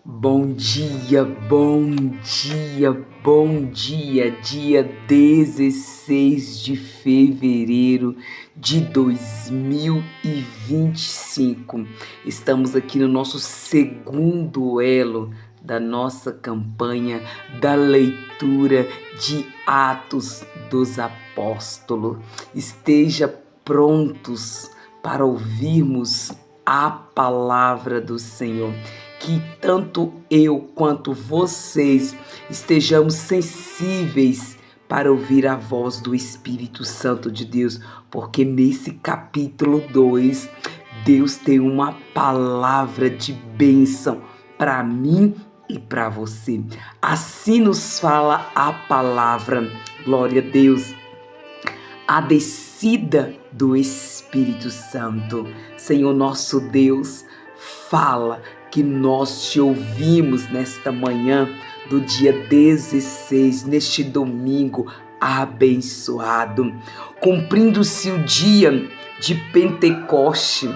Bom dia, bom dia, bom dia, dia 16 de fevereiro de 2025. Estamos aqui no nosso segundo elo da nossa campanha da leitura de Atos dos Apóstolos. Esteja prontos para ouvirmos a palavra do Senhor. Que tanto eu quanto vocês estejamos sensíveis para ouvir a voz do Espírito Santo de Deus, porque nesse capítulo 2, Deus tem uma palavra de bênção para mim e para você. Assim nos fala a palavra, glória a Deus. A descida do Espírito Santo. Senhor nosso Deus, fala que nós te ouvimos nesta manhã do dia 16, neste domingo abençoado. Cumprindo-se o dia de Pentecoste,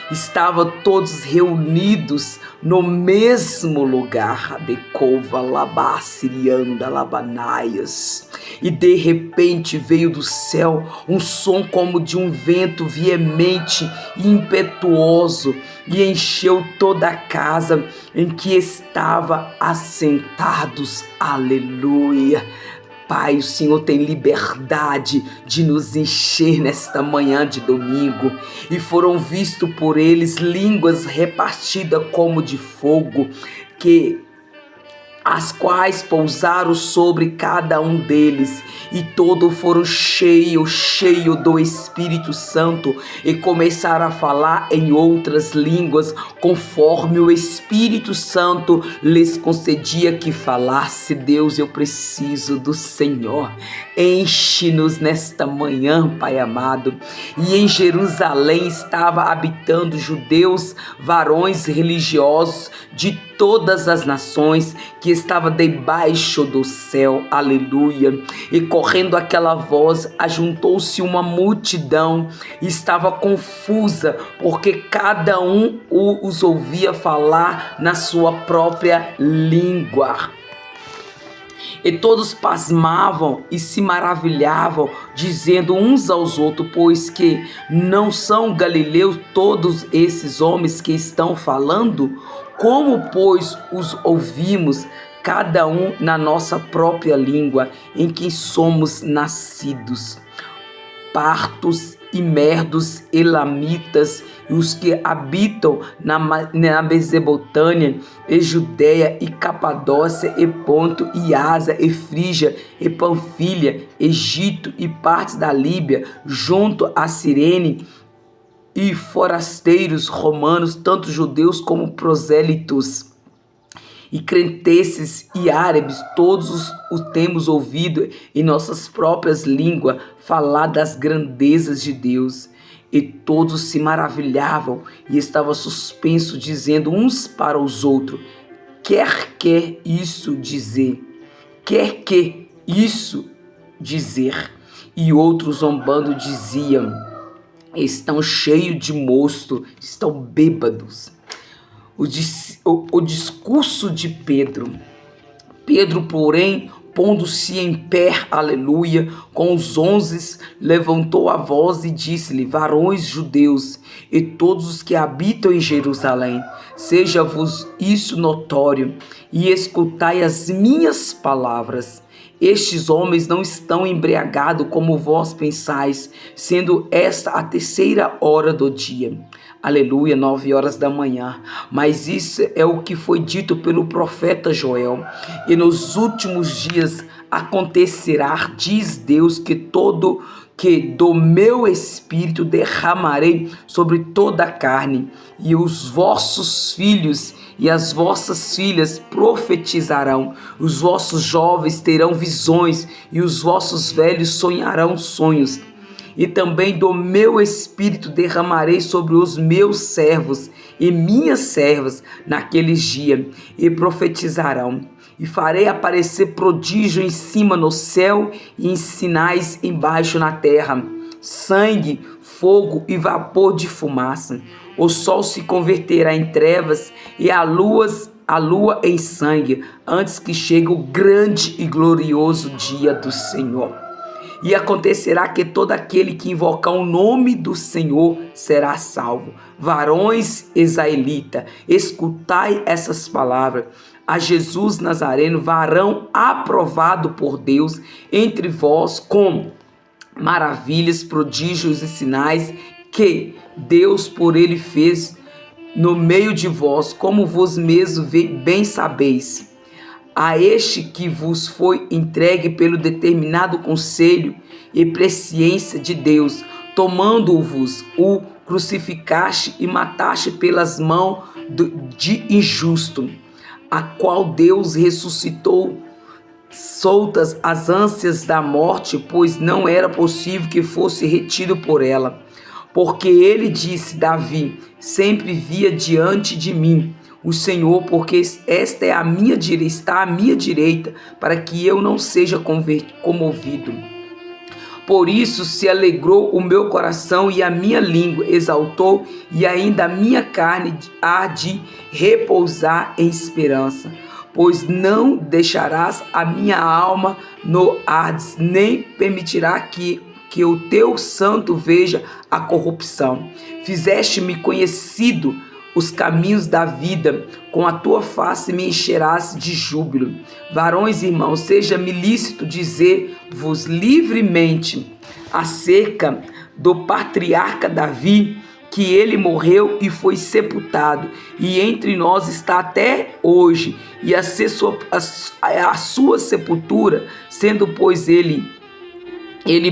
estavam todos reunidos no mesmo lugar, Adecova, Labacirianda, Labanaias. E de repente veio do céu um som como de um vento veemente e impetuoso, e encheu toda a casa em que estava assentados. Aleluia! Pai, o Senhor tem liberdade de nos encher nesta manhã de domingo, e foram vistos por eles línguas repartidas como de fogo, as quais pousaram sobre cada um deles, e todos foram cheios do Espírito Santo, e começaram a falar em outras línguas, conforme o Espírito Santo lhes concedia que falasse. Deus, eu preciso do Senhor. Enche-nos nesta manhã, Pai amado. E em Jerusalém estava habitando judeus, varões religiosos de todas as nações, que estava debaixo do céu. Aleluia! E correndo aquela voz, ajuntou-se uma multidão, e estava confusa, porque cada um os ouvia falar na sua própria língua. E todos pasmavam e se maravilhavam, dizendo uns aos outros: pois que não são galileus todos esses homens que estão falando? Como, pois, os ouvimos, cada um na nossa própria língua, em que somos nascidos? Partos e merdos, elamitas, e os que habitam na Mesopotâmia, e Judéia, e Capadócia, e Ponto, e Ásia, e Frígia, e Panfilha, Egito, e partes da Líbia, junto a Cirene, e forasteiros romanos, tanto judeus como prosélitos, e crenteces e árabes, todos o temos ouvido em nossas próprias línguas falar das grandezas de Deus. E todos se maravilhavam e estavam suspensos, dizendo uns para os outros: quer que isso dizer? Quer que isso dizer? E outros zombando diziam: estão cheios de mosto, estão bêbados. O discurso de Pedro. Pedro, porém, pondo-se em pé, aleluia, com os 11, levantou a voz e disse-lhe: varões judeus, e todos os que habitam em Jerusalém, seja-vos isso notório, e escutai as minhas palavras. Estes homens não estão embriagados como vós pensais, sendo esta a 3ª hora do dia. Aleluia, 9 horas da manhã. Mas isso é o que foi dito pelo profeta Joel. E nos últimos dias acontecerá, diz Deus, que do meu espírito derramarei sobre toda a carne, e os vossos filhos e as vossas filhas profetizarão, os vossos jovens terão visões, e os vossos velhos sonharão sonhos. E também do meu espírito derramarei sobre os meus servos e minhas servas naqueles dias, e profetizarão. E farei aparecer prodígio em cima no céu, e em sinais embaixo na terra: sangue, fogo e vapor de fumaça. O sol se converterá em trevas, e a lua a lua em sangue, antes que chegue o grande e glorioso dia do Senhor. E acontecerá que todo aquele que invocar o nome do Senhor será salvo. Varões israelitas, escutai essas palavras. A Jesus Nazareno, varão aprovado por Deus entre vós, com maravilhas, prodígios e sinais que Deus por ele fez no meio de vós, como vos mesmo bem sabeis. A este que vos foi entregue pelo determinado conselho e presciência de Deus, tomando-vos, o crucificaste e mataste pelas mãos de injusto, a qual Deus ressuscitou, soltas as ânsias da morte, pois não era possível que fosse retido por ela. Porque ele disse, Davi, sempre via diante de mim o Senhor, porque esta é a minha direita, está à minha direita, para que eu não seja comovido. Por isso se alegrou o meu coração e a minha língua exaltou, e ainda a minha carne há de repousar em esperança. Pois não deixarás a minha alma no Hades, nem permitirá que o teu santo veja a corrupção. Fizeste-me conhecido os caminhos da vida, com a tua face me encherás de júbilo. Varões, irmãos, seja-me lícito dizer-vos livremente acerca do patriarca Davi, que ele morreu e foi sepultado, e entre nós está até hoje, e a sua sepultura, sendo pois ele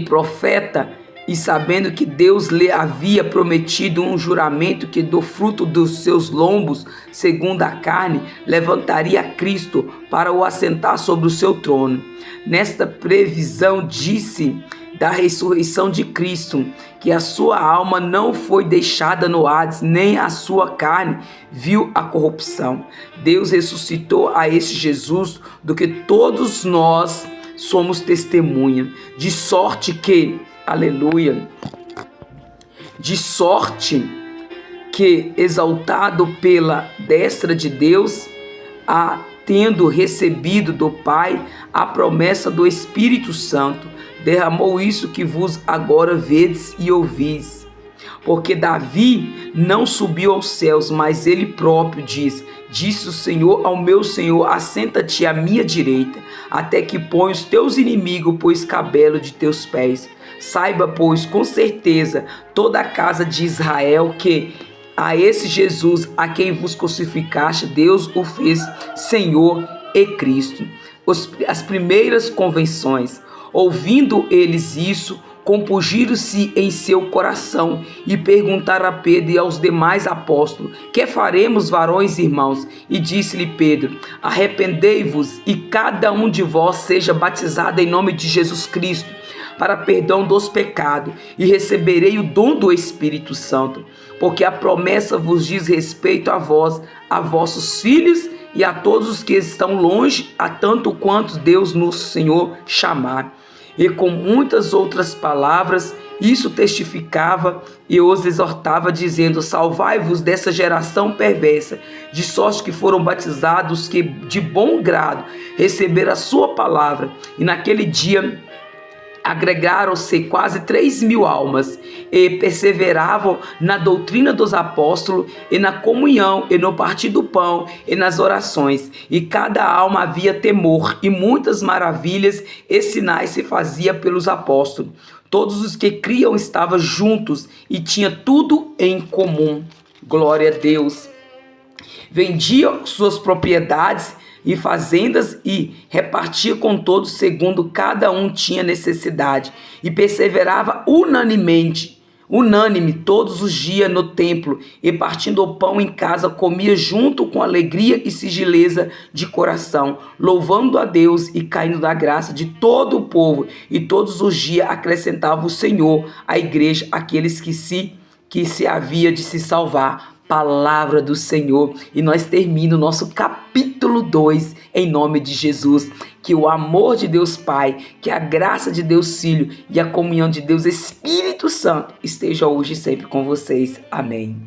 profeta, e sabendo que Deus lhe havia prometido um juramento que do fruto dos seus lombos, segundo a carne, levantaria Cristo para o assentar sobre o seu trono. Nesta previsão disse da ressurreição de Cristo, que a sua alma não foi deixada no Hades, nem a sua carne viu a corrupção. Deus ressuscitou a este Jesus, do que todos nós somos testemunha, de sorte que, aleluia, de sorte que, exaltado pela destra de Deus, tendo recebido do Pai a promessa do Espírito Santo, derramou isso que vos agora vedes e ouvis. Porque Davi não subiu aos céus, mas ele próprio disse o Senhor ao meu Senhor, assenta-te à minha direita, até que ponha os teus inimigos por escabelo de teus pés. Saiba, pois, com certeza, toda a casa de Israel, que a esse Jesus, a quem vos crucificaste, Deus o fez Senhor e Cristo. As primeiras convenções, ouvindo eles isso, compungiram-se em seu coração e perguntaram a Pedro e aos demais apóstolos: que faremos, varões irmãos? E disse-lhe Pedro: arrependei-vos e cada um de vós seja batizado em nome de Jesus Cristo para perdão dos pecados, e receberei o dom do Espírito Santo, porque a promessa vos diz respeito a vós, a vossos filhos e a todos os que estão longe, a tanto quanto Deus nosso Senhor chamar. E com muitas outras palavras, isso testificava e os exortava, dizendo: salvai-vos dessa geração perversa, de sorte que foram batizados que de bom grado receberam a sua palavra. E naquele dia agregaram-se quase 3.000 almas, e perseveravam na doutrina dos apóstolos, e na comunhão, e no partir do pão, e nas orações. E cada alma havia temor, e muitas maravilhas e sinais se fazia pelos apóstolos. Todos os que criam estavam juntos, e tinham tudo em comum. Glória a Deus. Vendiam suas propriedades e fazendas e repartia com todos segundo cada um tinha necessidade, e perseverava unânime todos os dias no templo, e partindo o pão em casa comia junto com alegria e sigileza de coração, louvando a Deus e caindo da graça de todo o povo, e todos os dias acrescentava o Senhor à igreja aqueles que se havia de se salvar. Palavra do Senhor. E nós terminamos o nosso capítulo 2 em nome de Jesus. Que o amor de Deus Pai, que a graça de Deus Filho e a comunhão de Deus Espírito Santo esteja hoje e sempre com vocês. Amém.